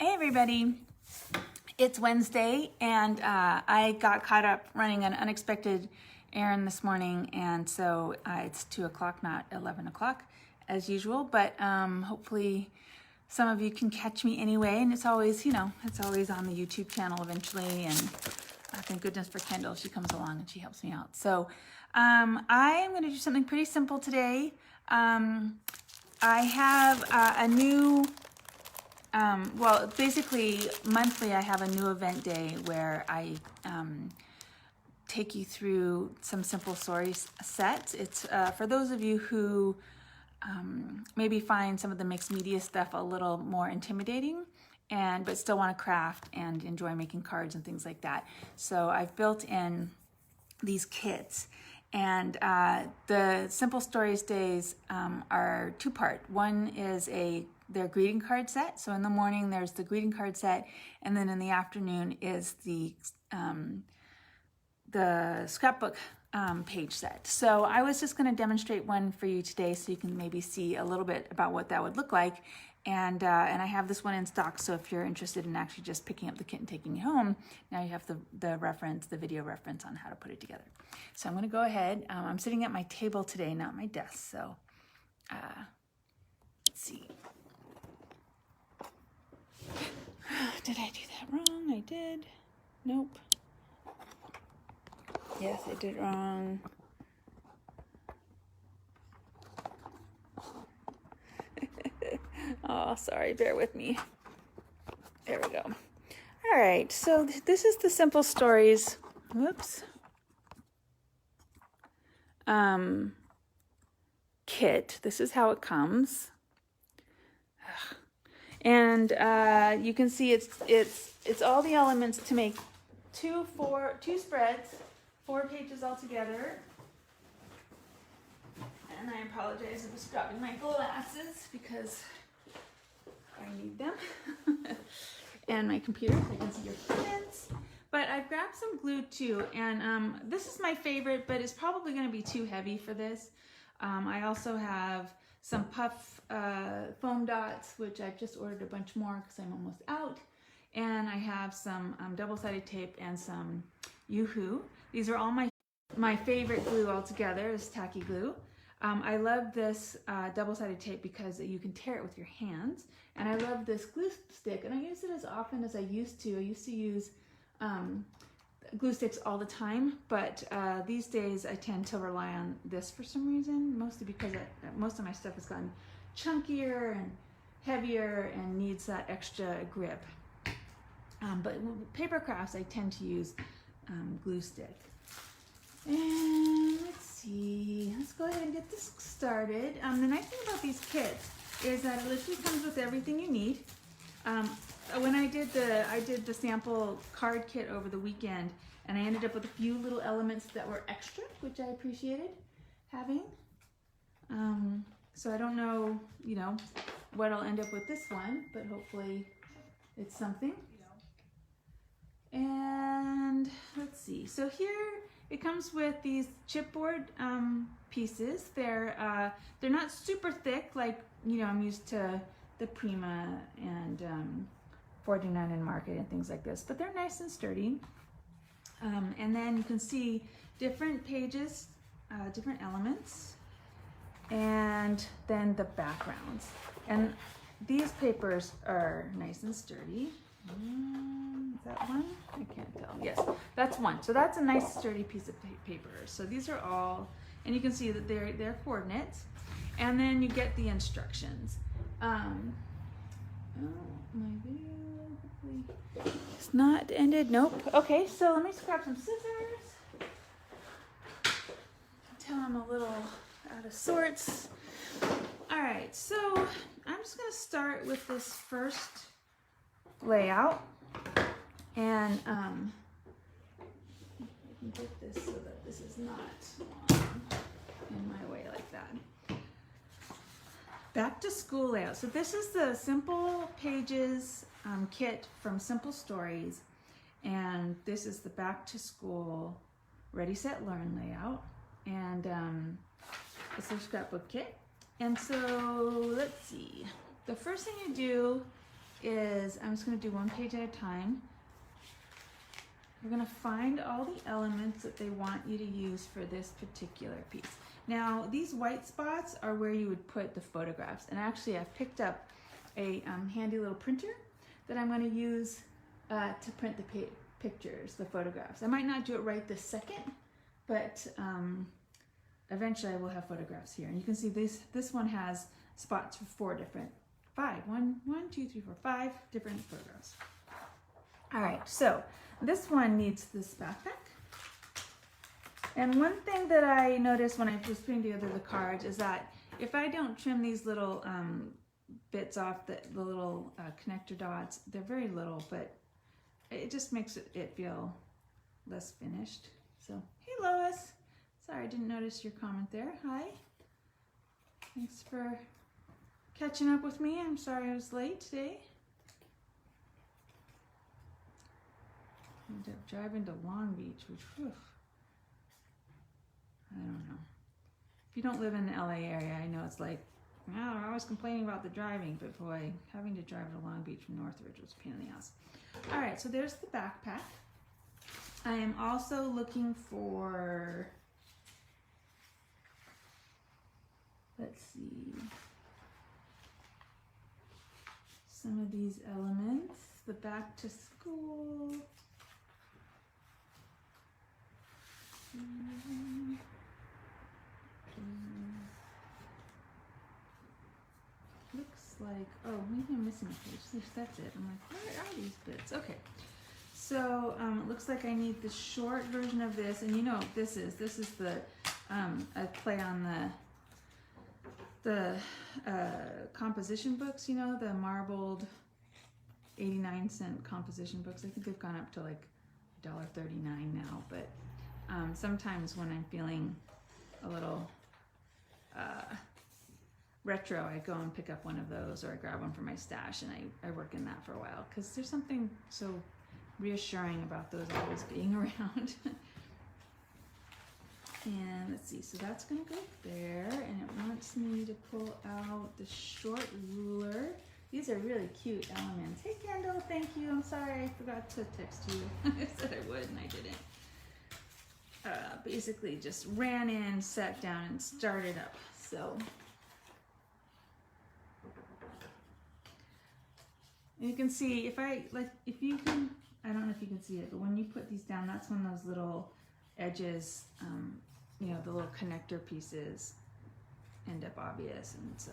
Hey everybody, it's Wednesday and I got caught up running an unexpected errand this morning, and so it's 2 o'clock, not 11 o'clock as usual, but hopefully some of you can catch me anyway, and it's always, it's always on the YouTube channel eventually, and thank goodness for Kendall, she comes along and she helps me out. So I am going to do something pretty simple today. I have a new basically monthly I have a new event day where I take you through some simple story sets. It's for those of you who maybe find some of the mixed media stuff a little more intimidating, but still want to craft and enjoy making cards and things like that. So I've built in these kits. And the Simple Stories days are two-part. One is their greeting card set. So in the morning there's the greeting card set, and then in the afternoon is the scrapbook page set. So I was just going to demonstrate one for you today, so you can maybe see a little bit about what that would look like. And I have this one in stock, so if you're interested in actually just picking up the kit and taking it home, now you have the video reference on how to put it together. So I'm going to go ahead. I'm sitting at my table today, not my desk. So let's see. Did I do that wrong? I did. Nope. Yes, I did it wrong. Oh, sorry, bear with me. There we go. All right, so this is the Simple Stories, whoops, kit. This is how it comes. And you can see it's all the elements to make two spreads, 4 pages altogether. And I apologize, I was dropping my glasses because I need them. And my computer, so I can see your comments. But I've grabbed some glue too, and this is my favorite, but it's probably going to be too heavy for this. I also have some puff foam dots, which I've just ordered a bunch more because I'm almost out. And I have some double-sided tape and some Yoo-hoo. These are all my favorite glue altogether, is tacky glue. I love this double-sided tape because you can tear it with your hands. And I love this glue stick, and I use it as often as I used to. I used to use glue sticks all the time, but these days I tend to rely on this for some reason, mostly because most of my stuff has gotten chunkier and heavier and needs that extra grip. But paper crafts, I tend to use glue stick. And let's see, let's go ahead and get this started. The nice thing about these kits is that it literally comes with everything you need. When I did the sample card kit over the weekend, and I ended up with a few little elements that were extra, which I appreciated having. So I don't know, what I'll end up with this one, but hopefully it's something. And let's see. So here it comes with these chipboard pieces. They're not super thick, like I'm used to the Prima and 49 in Market and things like this, but they're nice and sturdy. And then you can see different pages, different elements, and then the backgrounds. And these papers are nice and sturdy. Is that one? I can't tell. Yes, that's one. So that's a nice sturdy piece of paper. So these are all, and you can see that they're coordinates. And then you get the instructions. Oh, my video it's not ended. Nope. Okay, so let me just grab some scissors. Tell I'm a little out of sorts. All right, so I'm just going to start with this first layout, and I can get this so that this is not in my way like that. Back to school layout. So this is the Simple Pages kit from Simple Stories, and this is the back to school Ready Set Learn layout, and it's a scrapbook kit. And so let's see. The first thing you do is, I'm just going to do one page at a time. You're going to find all the elements that they want you to use for this particular piece. Now, these white spots are where you would put the photographs. And actually, I've picked up a handy little printer that I'm going to use to print the pictures, the photographs. I might not do it right this second, but eventually I will have photographs here. And you can see this one has spots for 5 different photographs. All right, so this one needs this backpack. And one thing that I noticed when I was putting together the cards is that if I don't trim these little bits off, the little connector dots, they're very little, but it just makes it feel less finished. So, hey Lois. Sorry, I didn't notice your comment there. Hi. Thanks for catching up with me. I'm sorry I was late today. Ended up driving to Long Beach, which, whew, I don't know. If you don't live in the LA area, I know it's like, well, they're always complaining about the driving, but boy, having to drive to Long Beach from Northridge was a pain in the ass. All right, so there's the backpack. I am also looking for, let's see, some of these elements. The back to school. Looks like, oh, maybe I'm missing a page. That's it. I'm like, where are these bits? Okay. So it looks like I need the short version of this, and you know what this is. This is the a play on the composition books. You know, the marbled 89-cent composition books. I think they've gone up to like $1.39 now. But sometimes when I'm feeling a little retro, I go and pick up one of those, or I grab one for my stash, and I work in that for a while because there's something so reassuring about those always being around. And let's see, so that's gonna go there, and it wants me to pull out the short ruler. These are really cute elements. Hey Kendall, thank you. I'm sorry I forgot to text you. I said I would and I didn't. Basically just ran in, sat down, and started up. So you can see if you can, I don't know if you can see it, but when you put these down, that's when those little edges, you know, the little connector pieces end up obvious, and so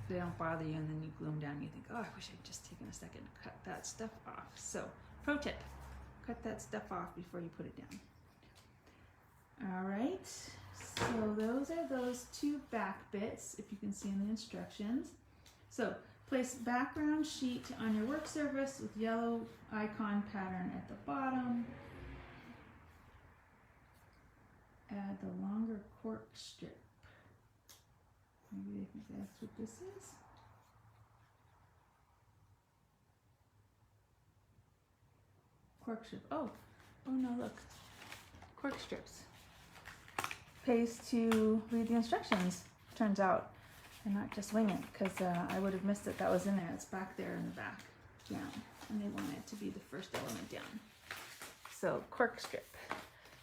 they don't bother you, and then you glue them down and you think, oh, I wish I'd just taken a second to cut that stuff off. So, pro tip, cut that stuff off before you put it down. All right, so those are those two back bits, if you can see in the instructions. So, place background sheet on your work surface with yellow icon pattern at the bottom. Add the longer cork strip. Maybe they think that's what this is. Cork strip. Oh no, look. Cork strips. Pays to read the instructions, turns out. And not just wing it, because I would have missed it. That was in there. It's back there in the back down. And they want it to be the first element down. So, cork strip.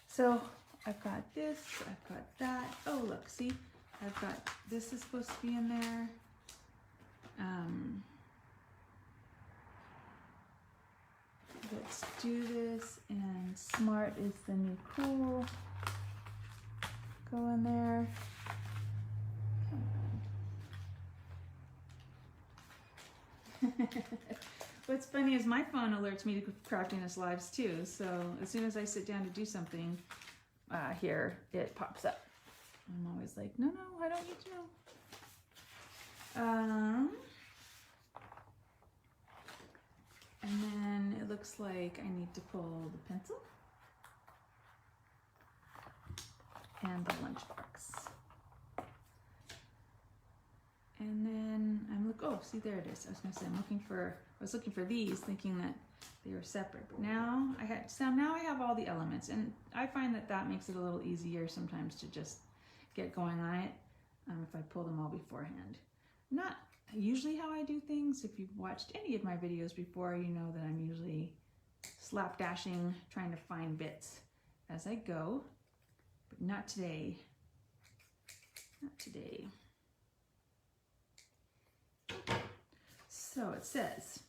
So, I've got this, I've got that. Oh, look, see? I've got, this is supposed to be in there. Let's do this. And smart is the new cool. Go in there. What's funny is my phone alerts me to Craftiness Lives too, so as soon as I sit down to do something here, it pops up. I'm always like, no, I don't need to know. And then it looks like I need to pull the pencil and the lunchbox. And then oh, see, there it is. I was gonna say I was looking for these, thinking that they were separate. But now I have all the elements, and I find that makes it a little easier sometimes to just get going on it if I pull them all beforehand. usually how I do things. If you've watched any of my videos before, you know that I'm usually slapdashing, trying to find bits as I go, but not today. Not today. So it says,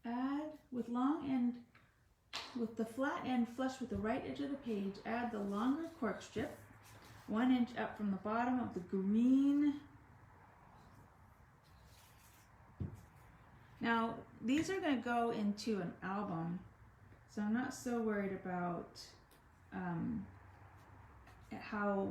add with the flat end flush with the right edge of the page, add the longer cork strip 1 inch up from the bottom of the green. Now these are going to go into an album, so I'm not so worried about how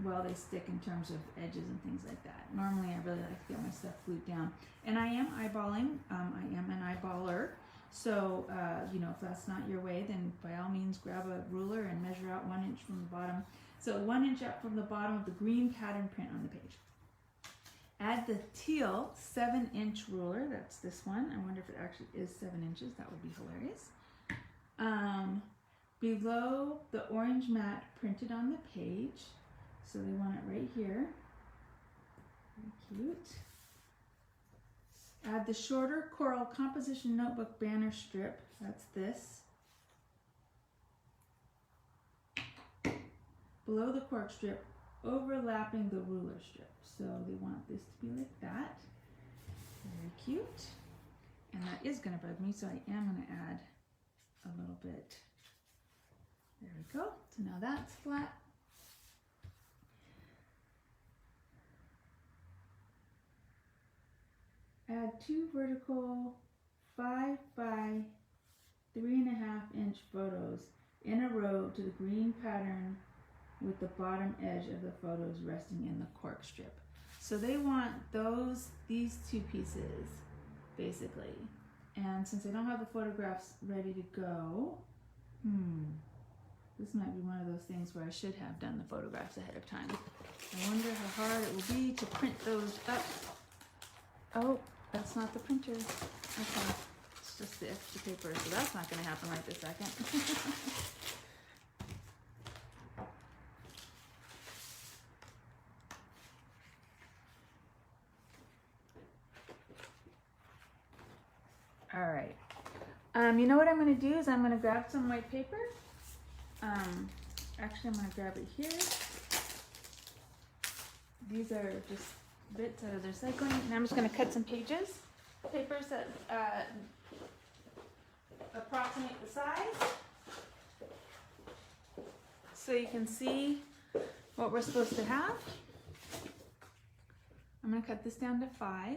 well they stick in terms of edges and things like that. Normally I really like to get my stuff glued down, and I am eyeballing. I am an eyeballer, so you know, if that's not your way, then by all means grab a ruler and measure out 1 inch from the bottom. So 1 inch up from the bottom of the green pattern print on the page. Add the teal 7-inch ruler. That's this one. I wonder if it actually is 7 inches. That would be hilarious. Below the orange mat printed on the page. So they want it right here. Very cute. Add the shorter coral composition notebook banner strip. That's this. Below the cork strip, overlapping the ruler strip. So they want this to be like that. Very cute. And that is going to bug me, so I am going to add a little bit. There we go. So now that's flat. Add 2 vertical 5 by 3.5 inch photos in a row to the green pattern with the bottom edge of the photos resting in the cork strip. So they want these 2 pieces basically. And since I don't have the photographs ready to go, this might be one of those things where I should have done the photographs ahead of time. I wonder how hard it will be to print those up. Oh, that's not the printer. Okay, it's just the extra paper, so that's not going to happen right this second. All right. You know what I'm going to do is I'm going to grab some white paper. Actually, I'm going to grab it here. These are just bits out of the recycling, and I'm just going to cut some papers that approximate the size, so you can see what we're supposed to have. I'm going to cut this down to 5,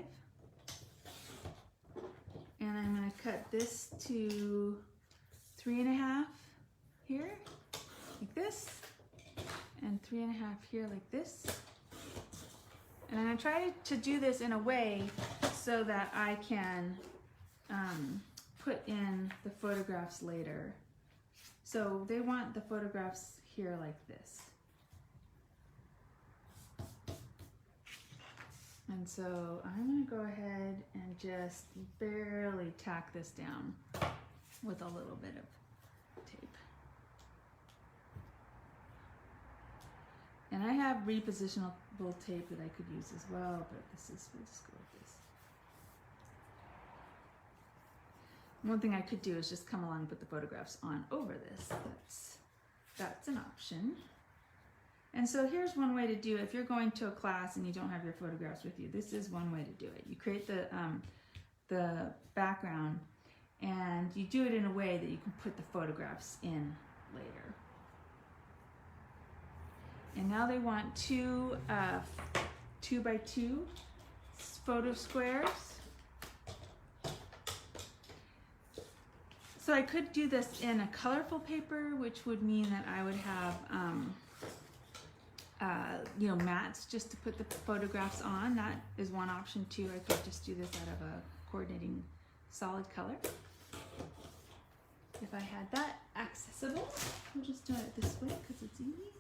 and I'm going to cut this to 3.5 here, like this, and 3.5 here, like this. And I'm going to try to do this in a way so that I can put in the photographs later. So they want the photographs here like this. And so I'm going to go ahead and just barely tack this down with a little bit of tape. And I have repositionable tape that I could use as well, but we'll just go with this. One thing I could do is just come along and put the photographs on over this. That's an option. And so here's one way to do it. If you're going to a class and you don't have your photographs with you, this is one way to do it. You create the background, and you do it in a way that you can put the photographs in later. And now they want 2 by 2 photo squares. So I could do this in a colorful paper, which would mean that I would have you know, mats just to put the photographs on. That is one option too. I could just do this out of a coordinating solid color. If I had that accessible, I'm just doing it this way because it's easy.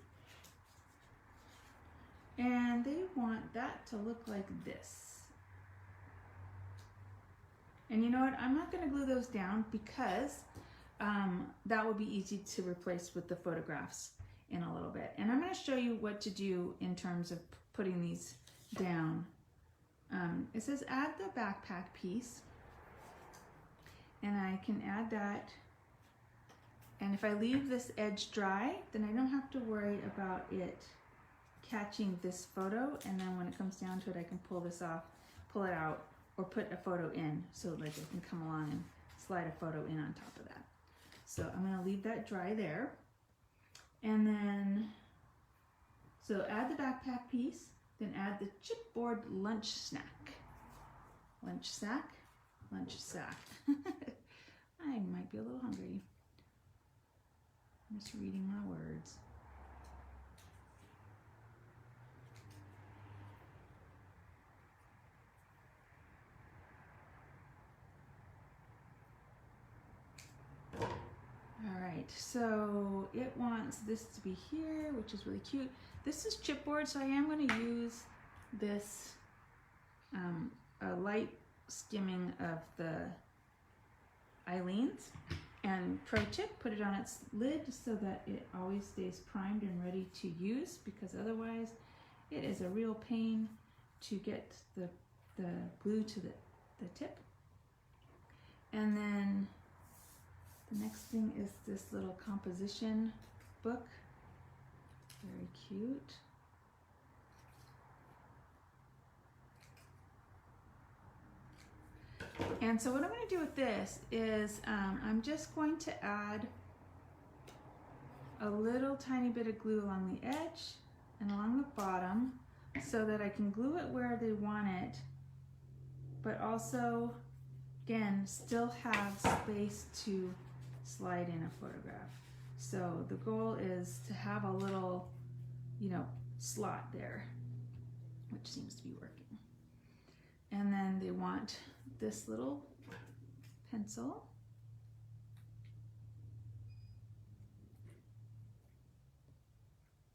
And they want that to look like this. And you know what? I'm not going to glue those down because that would be easy to replace with the photographs. in a little bit. And I'm going to show you what to do in terms of putting these down. It says add the backpack piece, and I can add that. And if I leave this edge dry, then I don't have to worry about it catching this photo, and then when it comes down to it, I can pull this off, pull it out, or put a photo in, so like I can come along and slide a photo in on top of that. So I'm going to leave that dry there. And then, so add the backpack piece, then add the chipboard lunch snack. Lunch sack, lunch sack. I might be a little hungry. I'm just reading my words. Alright, so it wants this to be here, which is really cute. This is chipboard, so I am going to use this a light skimming of the Eileen's. And pro tip, put it on its lid so that it always stays primed and ready to use, because otherwise it is a real pain to get the glue to the tip. And then the next thing is this little composition book. Very cute. And so what I'm going to do with this is I'm just going to add a little tiny bit of glue along the edge and along the bottom so that I can glue it where they want it, but also, again, still have space to slide in a photograph. So the goal is to have a little, slot there, which seems to be working. And then they want this little pencil.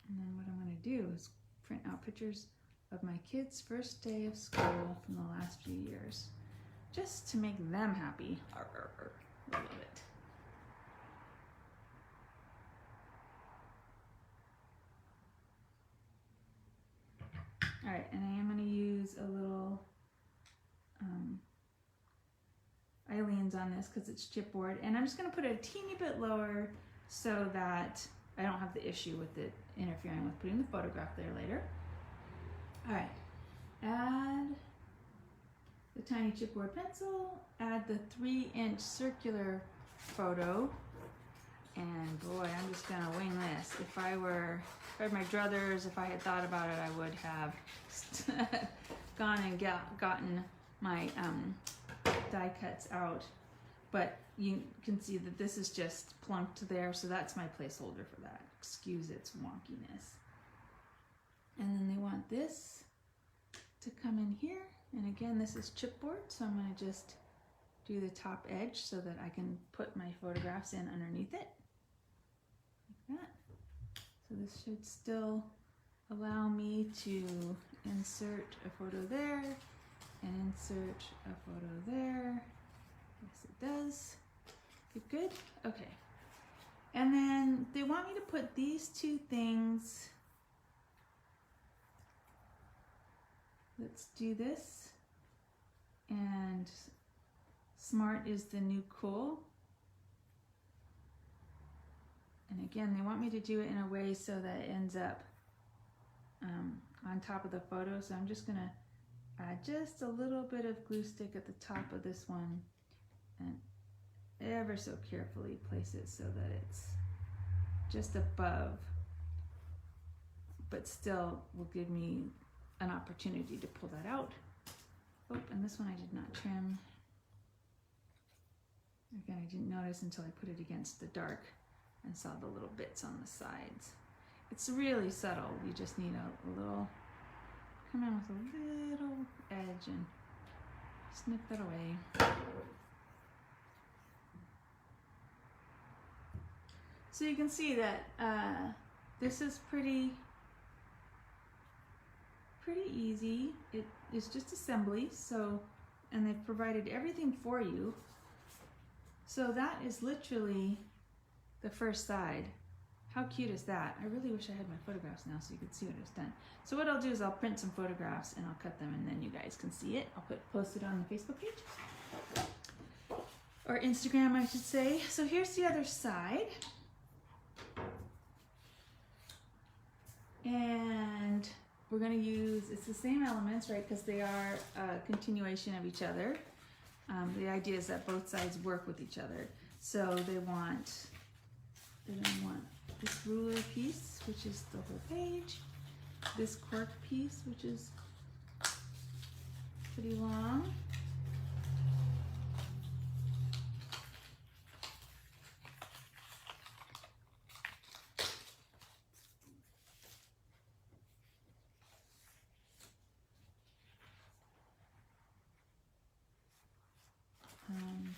And then what I'm going to do is print out pictures of my kids' first day of school from the last few years, just to make them happy. Arr, arr, arr. I love it. All right, and I am going to use a little Eileen's on this because it's chipboard, and I'm just going to put it a teeny bit lower so that I don't have the issue with it interfering with putting the photograph there later. All right, add the tiny chipboard pencil, add the 3-inch circular photo, and boy, I'm just going to wing this. If I had my druthers, if I had thought about it, I would have gone and gotten my die cuts out, but you can see that this is just plunked there, so that's my placeholder for that. Excuse its wonkiness. And then they want this to come in here, and again, this is chipboard, so I'm going to just do the top edge so that I can put my photographs in underneath it, like that. So this should still allow me to insert a photo there and insert a photo there. Yes, it does. Good. Okay. And then they want me to put these two things. Let's do this. And smart is the new cool. And again, they want me to do it in a way so that it ends up on top of the photo. So I'm just gonna add just a little bit of glue stick at the top of this one and ever so carefully place it so that it's just above, but still will give me an opportunity to pull that out. Oh, and this one I did not trim. Again, I didn't notice until I put it against the dark and saw the little bits on the sides. It's really subtle. You just need a little, come in with a little edge and snip that away. So you can see that this is pretty easy. It is just assembly, so, and they've provided everything for you. So that is literally the first side. How cute is that? I really wish I had my photographs now so you could see what it's done. So what I'll do is I'll print some photographs and I'll cut them and then you guys can see it. I'll post it on the Facebook page. Or Instagram, I should say. So here's the other side. And we're going to use, it's the same elements, right? Because they are a continuation of each other. The idea is that both sides work with each other. So they're going to want this ruler piece, which is the whole page. This cork piece, which is pretty long.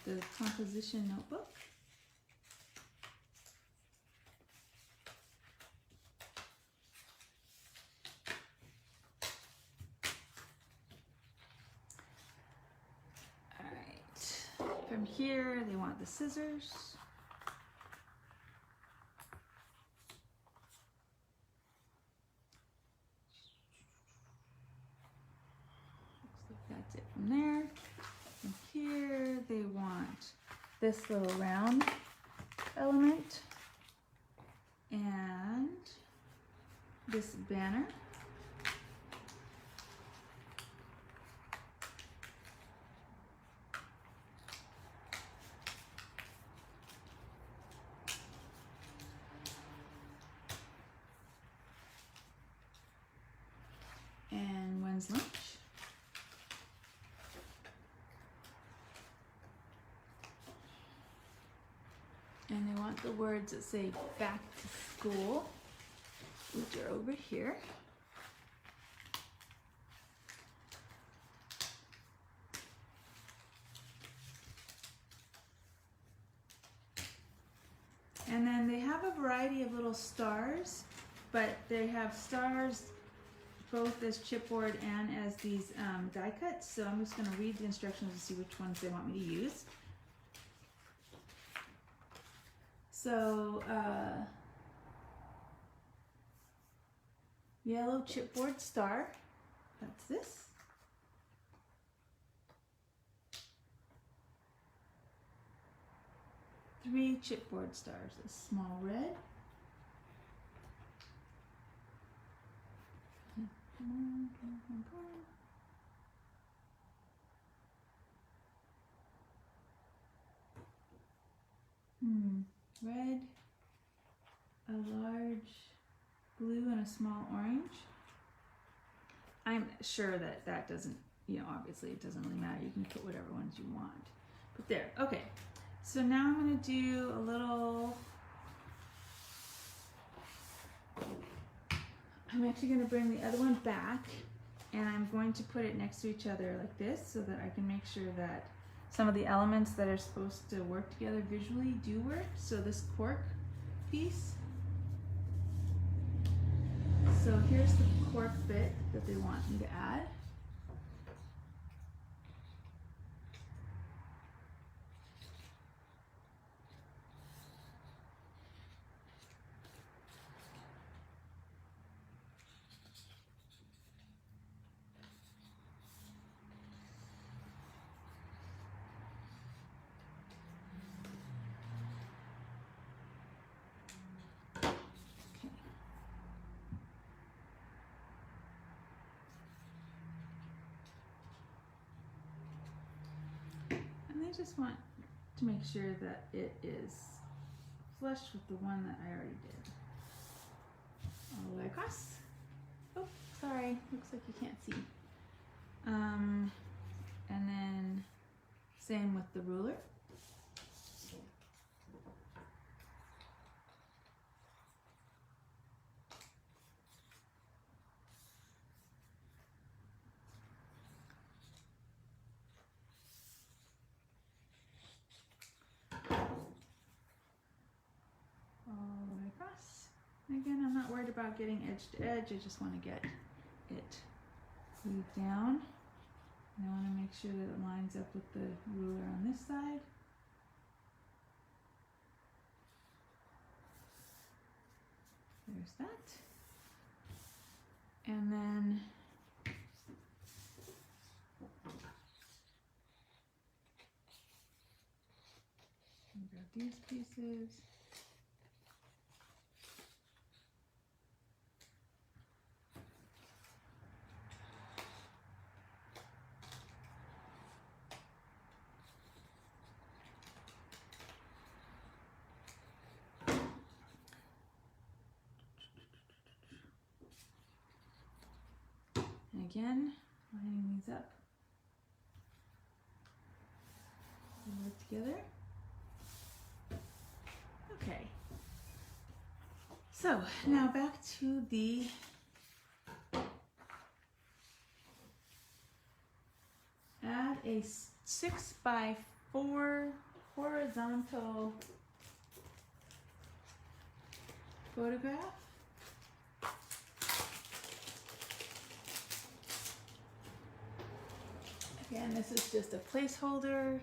The composition notebook. All right, from here they want the scissors. Looks like that's it from there. And here they want this little round element and this banner. And when's lunch? And they want the words that say back to school, which are over here. And then they have a variety of little stars, but they have stars both as chipboard and as these die cuts. So I'm just going to read the instructions to see which ones they want me to use. So, yellow chipboard star, that's this. Three chipboard stars, a small red. Red, a large blue, and a small orange. I'm sure that that doesn't, obviously it doesn't really matter. You can put whatever ones you want. But there, okay. So now I'm going to do a little, I'm actually going to bring the other one back and I'm going to put it next to each other like this so that I can make sure that some of the elements that are supposed to work together visually do work. So this cork piece. So here's the cork bit that they want me to add. I just want to make sure that it is flush with the one that I already did. All the way across. Oh, sorry, looks like you can't see. And then same with the ruler. Again, I'm not worried about getting edge to edge. I just want to get it glued down. And I want to make sure that it lines up with the ruler on this side. There's that. And then grab these pieces. And again, lining these up. And work together. Okay. So now back to the add a 6x4 horizontal photograph. Again, this is just a placeholder.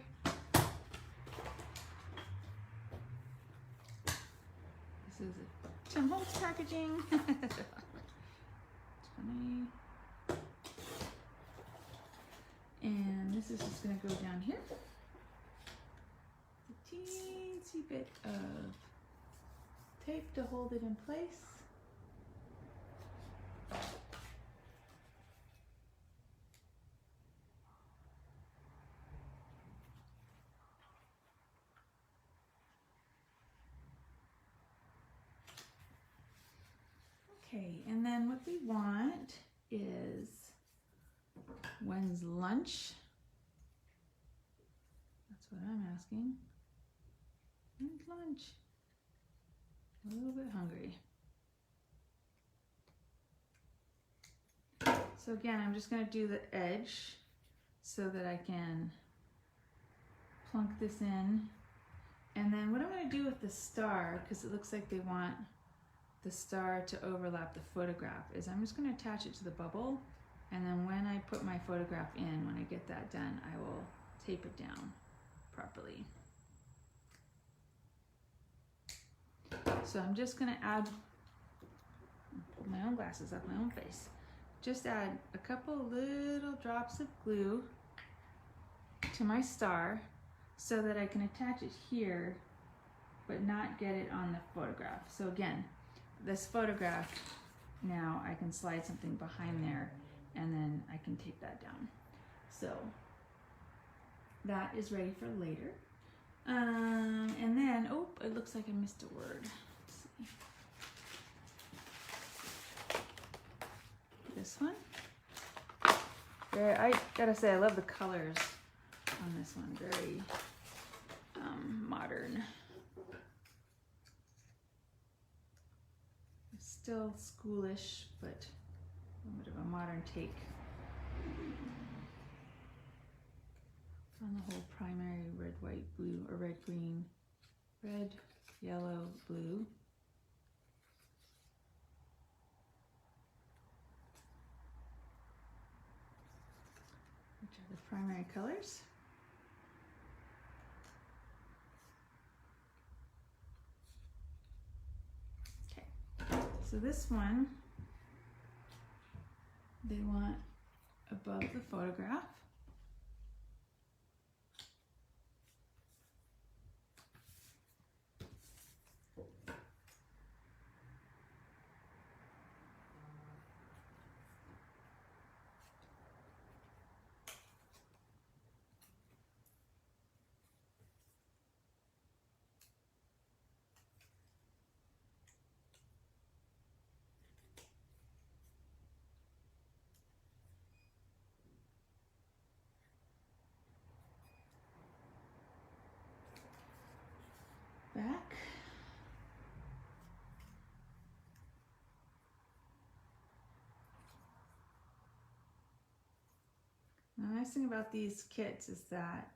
This is Tim Holtz packaging. 20. And this is just going to go down here. A teensy bit of tape to hold it in place. Okay, and then what we want is when's lunch? That's what I'm asking. When's lunch? A little bit hungry. So again, I'm just going to do the edge so that I can plunk this in. And then what I'm going to do with the star, because it looks like they want the star to overlap the photograph, is I'm just going to attach it to the bubble, and then when I put my photograph in, when I get that done, I will tape it down properly. So I'm just going to add, pull my own glasses up my own face, just add a couple little drops of glue to my star so that I can attach it here but not get it on the photograph. So again, this photograph, now I can slide something behind there and then I can tape that down. So that is ready for later. And then, oh, it looks like I missed a word. Let's see. This one. I gotta say, I love the colors on this one. Very modern. Still schoolish, but a little bit of a modern take on the whole primary red, white, blue, or red, green, red, yellow, blue. Which are the primary colors. So this one, they want above the photograph. Back. The nice thing about these kits is that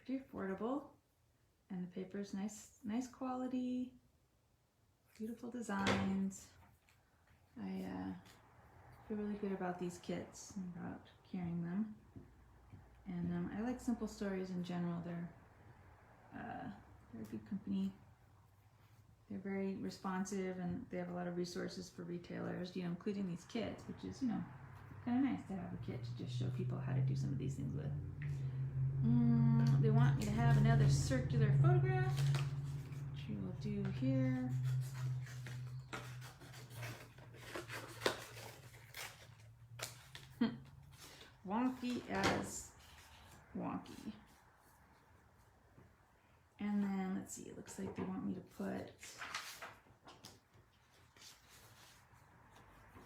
pretty affordable, and the paper is nice quality, beautiful designs. I feel really good about these kits and about carrying them. And I like Simple Stories in general. They're a good company. They're very responsive, and they have a lot of resources for retailers, you know, including these kits, which is, you know, kind of nice to have a kit to just show people how to do some of these things with. They want me to have another circular photograph, which we will do here. Wonky as wonky. And then, let's see, it looks like they want me to put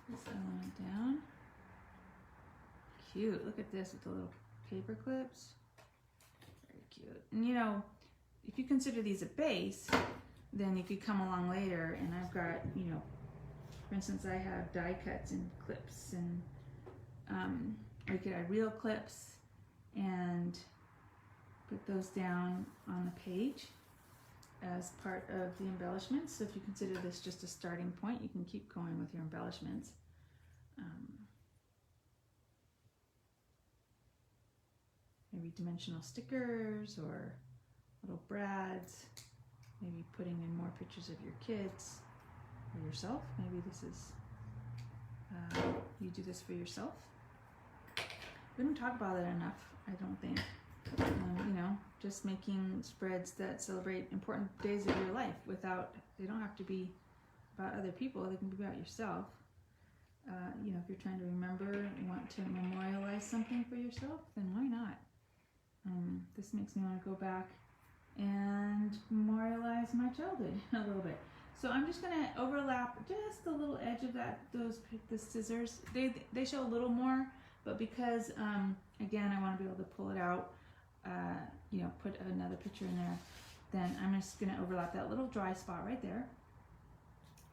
this element down. Cute, look at this with the little paper clips. Very cute. And you know, if you consider these a base, then if you come along later and I've got, you know, for instance, I have die cuts and clips, and I could add real clips and put those down on the page as part of the embellishments. So if you consider this just a starting point, you can keep going with your embellishments. Maybe dimensional stickers or little brads, maybe putting in more pictures of your kids or yourself. Maybe this is, you do this for yourself. We don't talk about it enough, I don't think. You know, just making spreads that celebrate important days of your life they don't have to be about other people, they can be about yourself. You know, if you're trying to remember and want to memorialize something for yourself, then why not? This makes me want to go back and memorialize my childhood a little bit. So I'm just going to overlap just the little edge of the scissors. They show a little more, but because, again, I want to be able to pull it out, you know, put another picture in there, then I'm just going to overlap that little dry spot right there.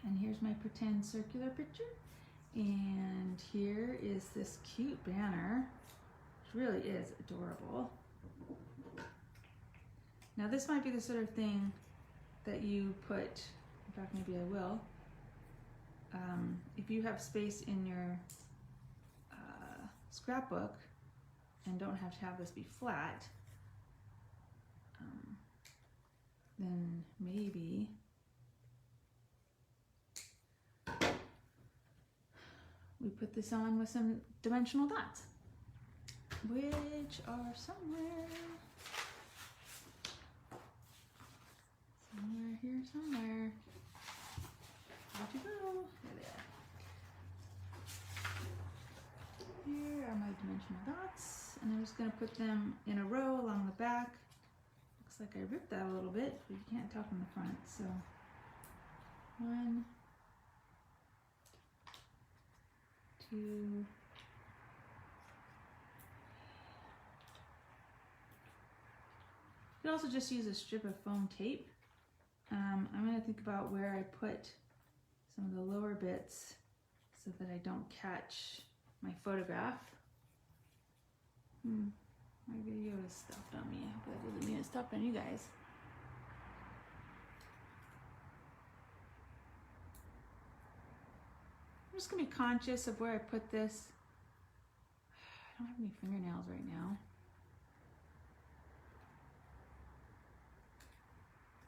And here's my pretend circular picture. And here is this cute banner, which really is adorable. Now this might be the sort of thing that you put, in fact maybe I will, if you have space in your scrapbook and don't have to have this be flat, then maybe we put this on with some dimensional dots, which are somewhere here, somewhere. Where'd you go? There they are. Here are my dimensional dots, and I'm just going to put them in a row along the back. Looks like I ripped that a little bit, but you can't tell from the front. So 1, 2, you could also just use a strip of foam tape. I'm going to think about where I put some of the lower bits so that I don't catch my photograph. My video is stopped on me. I hope that doesn't mean it stopped on you guys. I'm just going to be conscious of where I put this. I don't have any fingernails right now.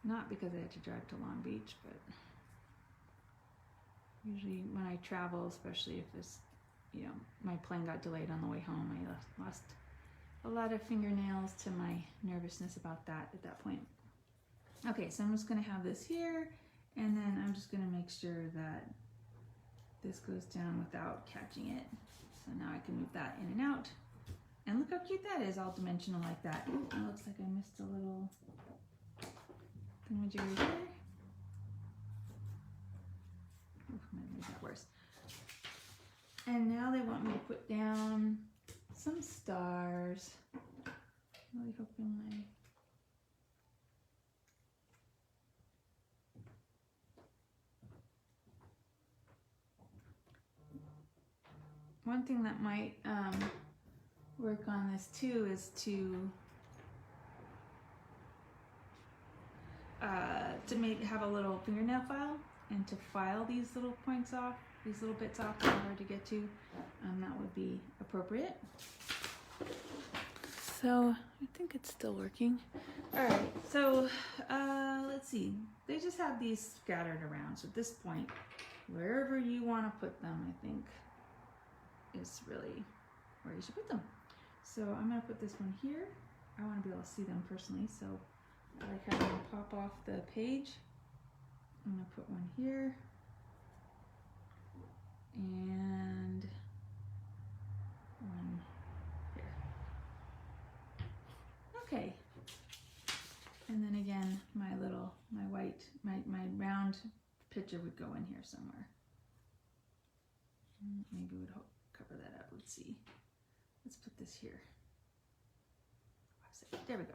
Not because I had to drive to Long Beach, but usually when I travel, especially if this, you know, my plane got delayed on the way home, I lost a lot of fingernails to my nervousness about that at that point. Okay, so I'm just going to have this here, and then I'm just going to make sure that this goes down without catching it. So now I can move that in and out. And look how cute that is, all dimensional like that. Ooh, it looks like I missed a little thingamajigger here. Ooh, I'm gonna make that worse. And now they want me to put down some stars. I'm really hoping one thing that might work on this too is to have a little fingernail file and to file these little points off, these little bits off that are hard to get to. That would be appropriate. So I think it's still working. All right, so let's see. They just have these scattered around. So at this point, wherever you want to put them, I think is really where you should put them. So I'm going to put this one here. I want to be able to see them personally, so I like having them pop off the page. I'm going to put one here and one here. Okay. And then again, my round picture would go in here somewhere. Maybe we'd cover that up. Let's see. Let's put this here. There we go.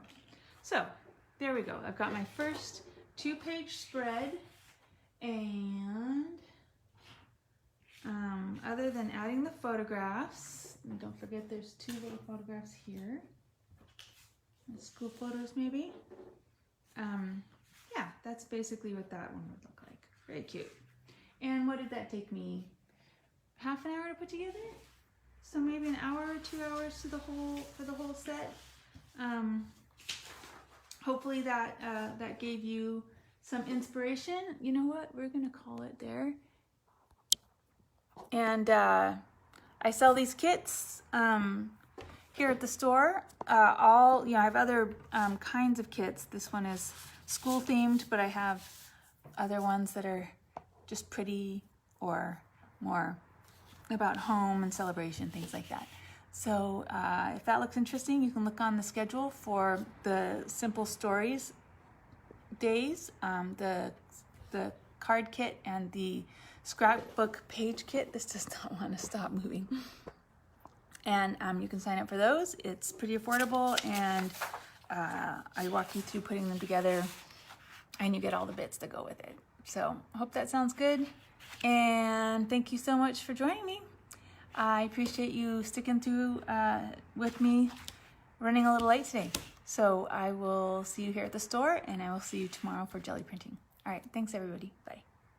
So there we go. I've got my first 2-page spread, and other than adding the photographs, and don't forget there's 2 little photographs here, school photos maybe. Yeah, that's basically what that one would look like. Very cute. And what did that take me? Half an hour to put together? So maybe an hour or 2 hours for the whole set. Hopefully that gave you some inspiration. You know what? We're gonna call it there. And I sell these kits here at the store. I have other kinds of kits. This one is school themed, but I have other ones that are just pretty or more about home and celebration, things like that. So if that looks interesting, you can look on the schedule for the Simple Stories days, the card kit and the scrapbook page kit. This does not want to stop moving. And you can sign up for those. It's pretty affordable, and I walk you through putting them together, and you get all the bits that go with it. So I hope that sounds good, and thank you so much for joining me. I appreciate you sticking through with me, running a little late today. So I will see you here at the store, and I will see you tomorrow for jelly printing. All right, thanks everybody. Bye.